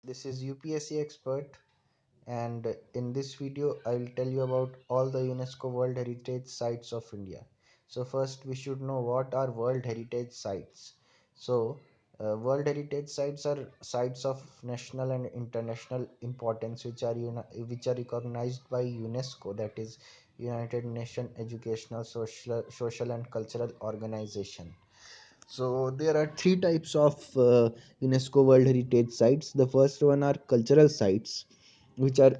This is UPSC expert, and in this video I will tell you about all the UNESCO World Heritage Sites of India. So first we should know what are World Heritage Sites. So World Heritage Sites are sites of national and international importance which are recognized by UNESCO, that is United Nations Educational, Social and Cultural Organization. So there are three types of UNESCO World Heritage Sites. The first one are cultural sites, which are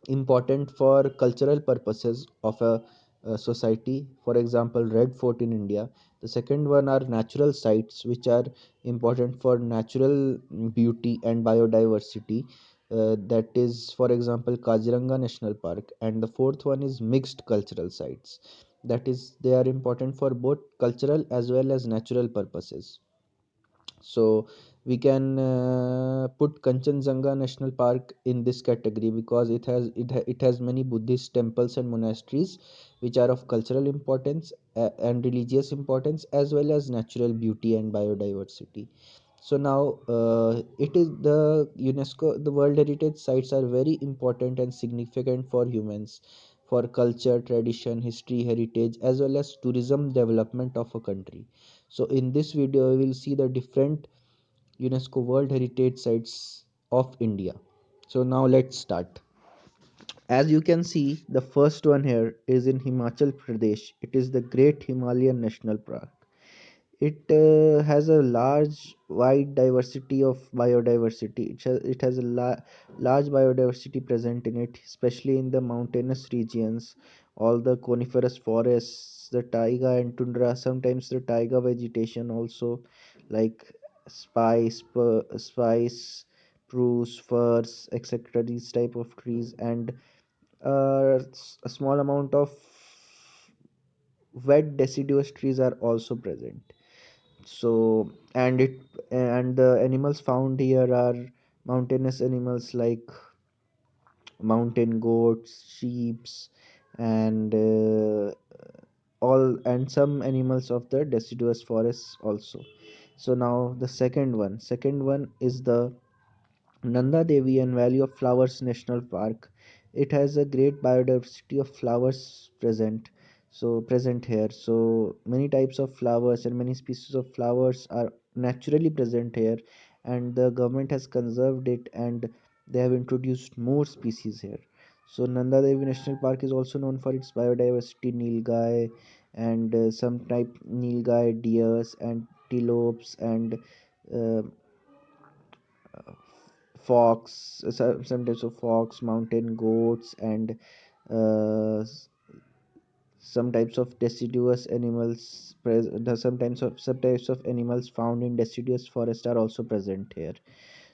important for cultural purposes of a society. For example, Red Fort in India. The second one are natural sites, which are important for natural beauty and biodiversity. That is, for example, Kaziranga National Park. And the fourth one is mixed cultural sites. That is, they are important for both cultural as well as natural purposes. So we can put Kanchenjunga National Park in this category because it has many Buddhist temples and monasteries which are of cultural importance and religious importance, as well as natural beauty and biodiversity. So now it is the UNESCO, the World Heritage Sites are very important and significant for humans, for culture, tradition, history, heritage, as well as tourism development of a country. So in this video we will see the different UNESCO World Heritage Sites of India. So now let's start. As you can see, the first one here is in Himachal Pradesh. It is the Great Himalayan National Park. It has a wide diversity of biodiversity. It has a large biodiversity present in it, especially in the mountainous regions, all the coniferous forests, the taiga and tundra, sometimes the taiga vegetation also, like spice, spruce, firs, etc. These type of trees, and a small amount of wet deciduous trees are also present. So and the animals found here are mountainous animals like mountain goats, sheeps, and all and some animals of the deciduous forests also. So now the second one is the Nanda Devian Valley of Flowers National Park. It has a great biodiversity of flowers present here. So many types of flowers and many species of flowers are naturally present here, and the government has conserved it, and they have introduced more species here. So Nanda Devi National Park is also known for its biodiversity, nilgai and some type nilgai deers and antelopes and uh, fox, some types of fox, mountain goats, and s- some types of deciduous animals. Some types of animals found in deciduous forest are also present here.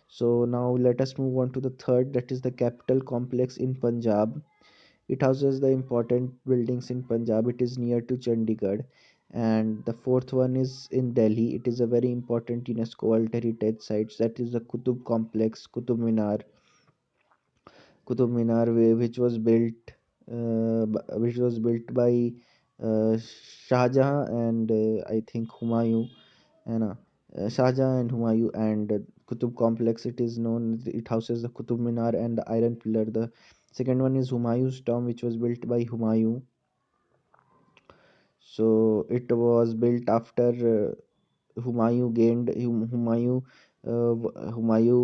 So now let us move on to the third, that is the capital complex in Punjab. It houses the important buildings in Punjab. It is near to Chandigarh. And the fourth one is in Delhi. It is a very important UNESCO World Heritage Site. That is the Qutub Complex, which was built by Shah Jahan and I think Humayun. And Shah Jahan and Humayun, and Qutub Complex. It is known. It houses the Qutub Minar and the Iron Pillar. The second one is Humayun's tomb, which was built by Humayun. So it was built after Humayun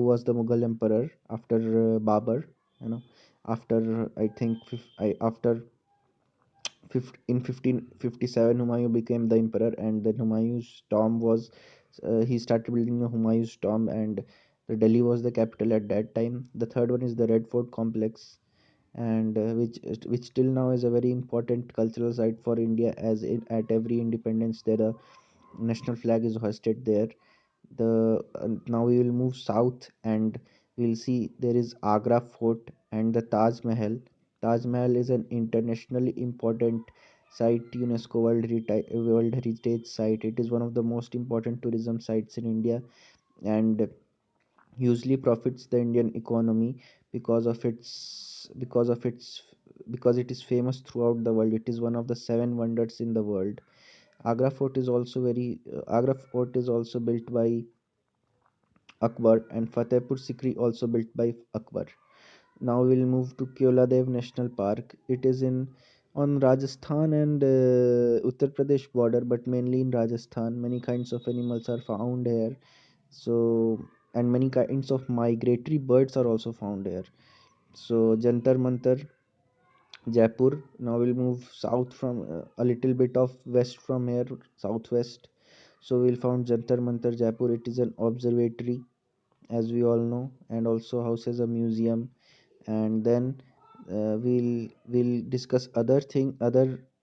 was the Mughal emperor after Babur. You know, after I think after in 1557 Humayun became the emperor, and then Humayun's tomb was he started building the Humayun's tomb, and the Delhi was the capital at that time. The third one is the Red Fort complex, and which till now is a very important cultural site for India, as at every Independence Day the national flag is hoisted there. The Now we will move south, and we'll see there is Agra Fort and the Taj Mahal. Taj Mahal is an internationally important site, UNESCO World Heritage Site. It is one of the most important tourism sites in India, and hugely profits the Indian economy because of because it is famous throughout the world. It is one of the seven wonders in the world. Agra Fort is also built by Akbar, and Fatehpur Sikri also built by Akbar. Now we'll move to Keoladev National Park. It is in on Rajasthan and Uttar Pradesh border, but mainly in Rajasthan. Many kinds of animals are found here. So, and many kinds of migratory birds are also found here. So Jantar Mantar, Jaipur. Now we'll move south from a little bit of west from here, southwest. So we'll find Jantar Mantar, Jaipur. It is an observatory, as we all know, and also houses a museum. And then we'll discuss other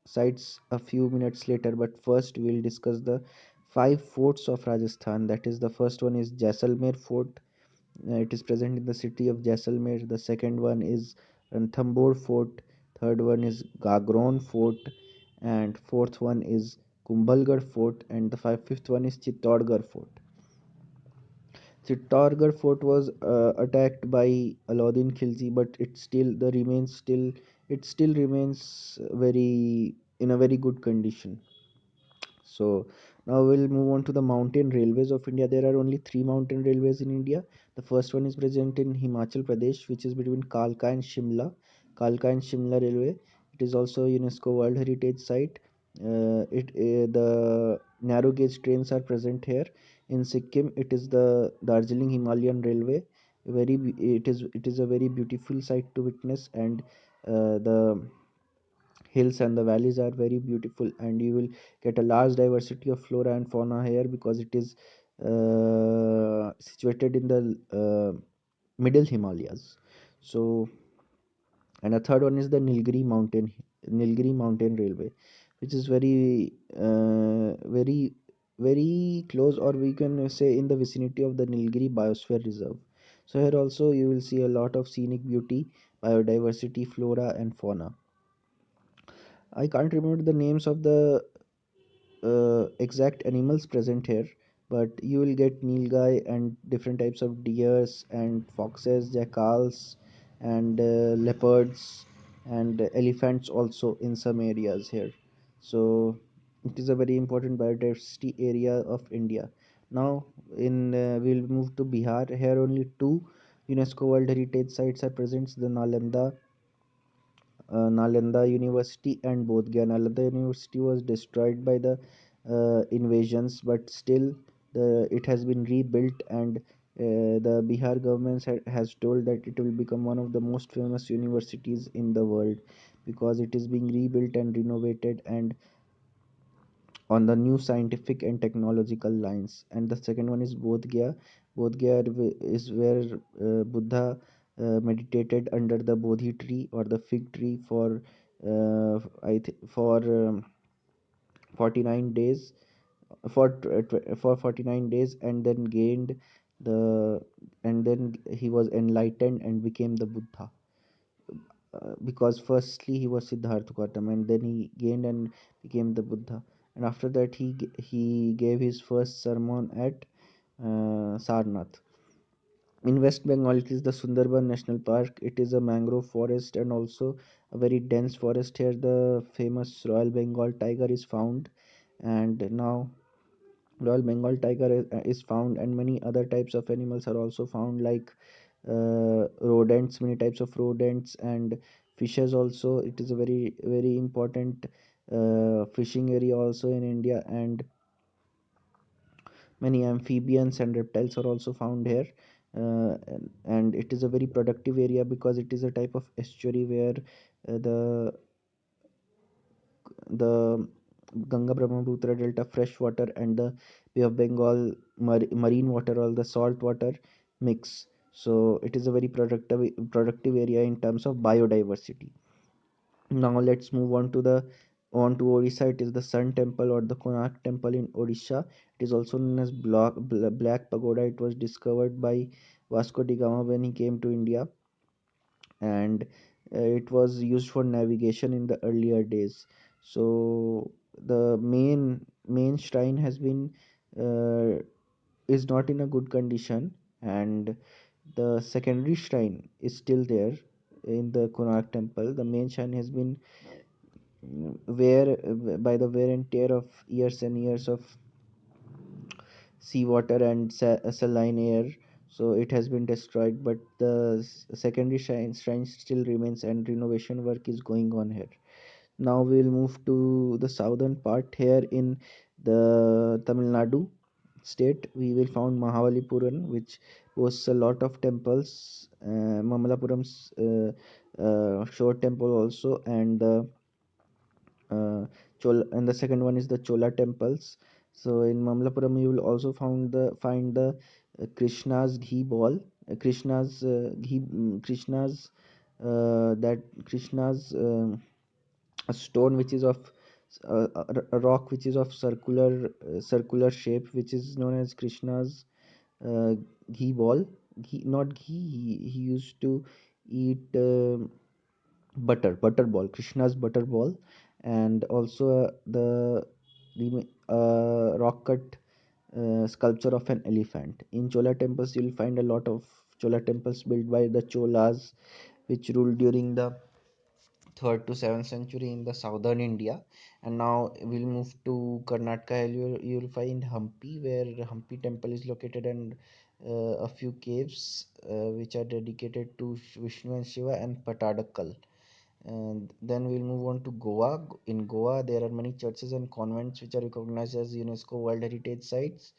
sites a few minutes later. But first we'll discuss the five forts of Rajasthan. That is, the first one is Jaisalmer Fort. It is present in the city of Jaisalmer. The second one is Ranthambore Fort. Third one is Gagron Fort, and fourth one is Kumbhalgarh Fort, and the fifth one is Chittorgarh Fort. Chittorgarh Fort was attacked by Alauddin Khilji, but it still remains very in a very good condition. So now we'll move on to the mountain railways of India. There are only three mountain railways in India. The first one is present in Himachal Pradesh, which is between Kalka and Shimla. Kalka and Shimla Railway. It is also a UNESCO World Heritage Site. The narrow gauge trains are present here. In Sikkim, it is the Darjeeling Himalayan Railway. It is a very beautiful sight to witness, and the hills and the valleys are very beautiful, and you will get a large diversity of flora and fauna here because it is situated in the middle Himalayas. So, and a third one is the Nilgiri Mountain Railway, which is very close, or we can say in the vicinity of the Nilgiri Biosphere Reserve. So here also you will see a lot of scenic beauty, biodiversity, flora and fauna. I can't remember the names of the exact animals present here, but you will get nilgai and different types of deers and foxes, jackals, and leopards and elephants also in some areas here. So it is a very important biodiversity area of India. Now in we'll move to Bihar. Here only two UNESCO World Heritage Sites are present: the Nalanda University and Bodh Gaya. Nalanda University was destroyed by the invasions, but still it has been rebuilt, and the Bihar government has told that it will become one of the most famous universities in the world because it is being rebuilt and renovated and on the new scientific and technological lines. And the second one is Bodh Gaya. Bodh Gaya is where Buddha meditated under the Bodhi tree or the fig tree for for 49 days, for 49 days, and then gained the and then he was enlightened and became the Buddha. Because firstly he was Siddhartha Gautama, and then he gained and became the Buddha. And after that he gave his first sermon at Sarnath. In West Bengal, it is the Sundarban National Park. It is a mangrove forest and also a very dense forest. Here, the famous Royal Bengal tiger is found, and now Royal Bengal tiger is found, and many other types of animals are also found, like rodents, many types of rodents and fishes also. It is a very important fishing area also in India, and many amphibians and reptiles are also found here. And it is a very productive area because it is a type of estuary where the Ganga Brahmaputra Delta fresh water and the Bay of Bengal marine water, all the salt water mix. So it is a very productive area in terms of biodiversity. Now let's move on to Orissa. It is the Sun Temple or the Konark Temple in Orissa. It is also known as Black Pagoda. It was discovered by Vasco da Gama when he came to India, and it was used for navigation in the earlier days. So the main shrine has been uh, is not in a good condition, and the secondary shrine is still there in the Konark temple. The main shrine has been wear by the wear and tear of years and years of seawater and saline air. so it has been destroyed, but the secondary shrine still remains, and renovation work is going on here. Now we will move to the southern part. Here in the Tamil Nadu state, we will find Mahalipuran, which boasts a lot of temples. Mamalapuram's shore temple also, and the and the second one is the Chola temples. So in Mamalapuram, you will also find the Krishna's ghee ball, Krishna's that Krishna's a stone which is of a rock which is of circular shape, which is known as Krishna's uh, ghee ball. Not ghee. He used to eat butter ball, Krishna's butter ball, and also the rock cut sculpture of an elephant. In Chola temples, you'll find a lot of Chola temples built by the Cholas, which ruled during the 3rd to 7th century in the southern India. And now we'll move to Karnataka. You'll find Hampi, where Hampi temple is located, and a few caves which are dedicated to Vishnu and Shiva, and Patadakal. And then we'll move on to Goa. In Goa, there are many churches and convents which are recognized as UNESCO World Heritage Sites.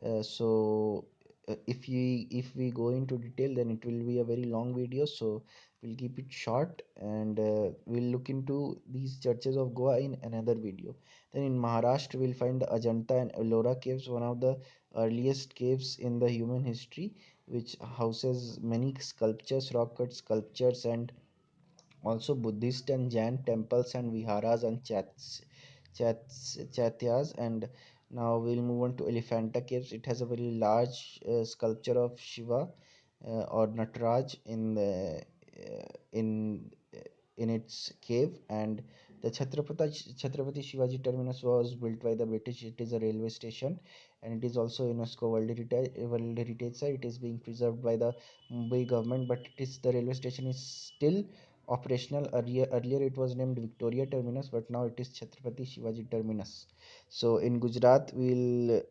If we go into detail, then it will be a very long video. So we'll keep it short, and we'll look into these churches of Goa in another video. Then in Maharashtra, we'll find the Ajanta and Ellora caves, one of the earliest caves in the human history, which houses many sculptures, rock cut sculptures, and also Buddhist and Jain temples and viharas and chaityas. And now we'll move on to Elephanta Caves. It has a very large sculpture of Shiva or Nataraj in its cave. And the Chhatrapati Shivaji terminus was built by the British. It is a railway station, and it is also UNESCO World Heritage Site. It is being preserved by the Mumbai government, but the railway station is still operational. Earlier it was named Victoria Terminus, but now it is Chhatrapati Shivaji Terminus. So in Gujarat, we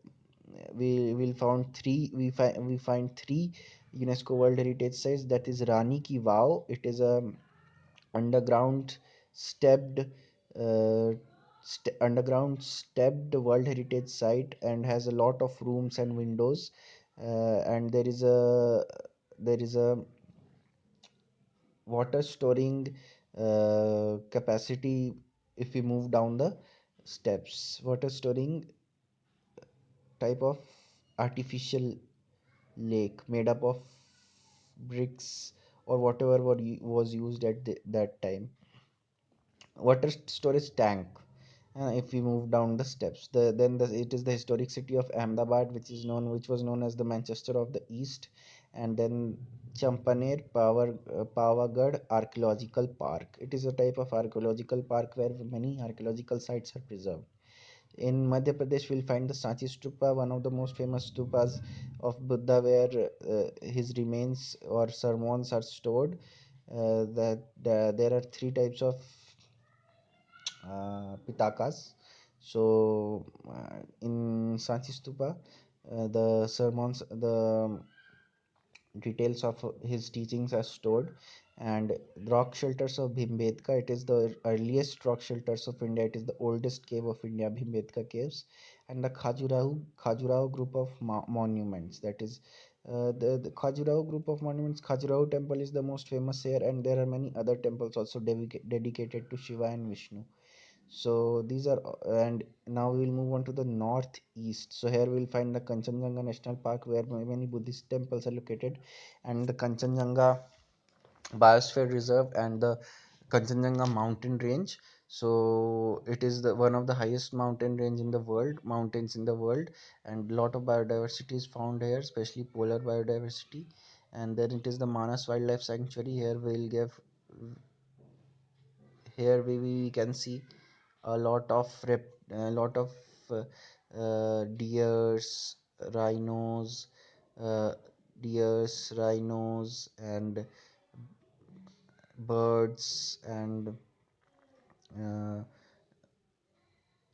will found three we find three UNESCO World Heritage Sites. That is Rani Ki Vav. It is a underground stepped uh, underground stepped World Heritage Site, and has a lot of rooms and windows. And there is a water storing capacity. If we move down the steps, water storing type of artificial lake made up of bricks or whatever was used at that time, water storage tank. If we move down the steps, it is the historic city of Ahmedabad, which was known as the Manchester of the East. And then Champaner Pavagad Archaeological Park. It is a type of archaeological park where many archaeological sites are preserved. In Madhya Pradesh, we'll find the Sanchi Stupa, one of the most famous stupas of Buddha, where his remains or sermons are stored. There are three types of Pitakas. So in Sanchi Stupa, the details of his teachings are stored. And rock shelters of Bhimbetka, it is the earliest rock shelters of India. It is the oldest cave of India, Bhimbetka caves. And the Khajuraho group of monuments. That is the Khajuraho group of monuments. Khajuraho temple is the most famous here, and there are many other temples also dedicated to Shiva and Vishnu. So these are and now we'll move on to the northeast. So here we'll find the Kanchenjunga National Park, where many Buddhist temples are located, and the Kanchenjunga Biosphere Reserve, and the Kanchenjunga mountain range. So it is the one of the highest mountains in the world, and lot of biodiversity is found here, especially polar biodiversity. And then it is the Manas Wildlife Sanctuary. We can see a lot of deers, rhinos, uh, rhinos, and birds, and uh,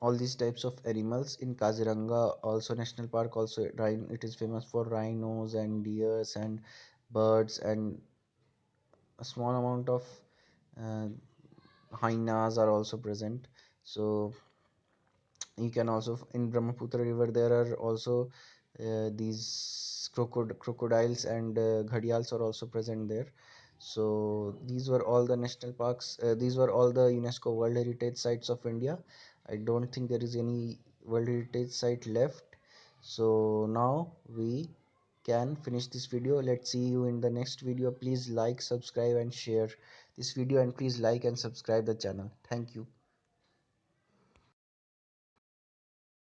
all these types of animals in Kaziranga also national park. Also it is famous for rhinos and deers and birds, and a small amount of uh, hyenas are also present. So you can also in Brahmaputra river there are also these crocodiles and ghadials are also present there. So these were all the national parks, these were all the UNESCO World Heritage Sites of India. I don't think there is any World Heritage site left. So now we can finish this video. Let's see you in the next video. Please like, subscribe and share this video, and please like and subscribe the channel. Thank you.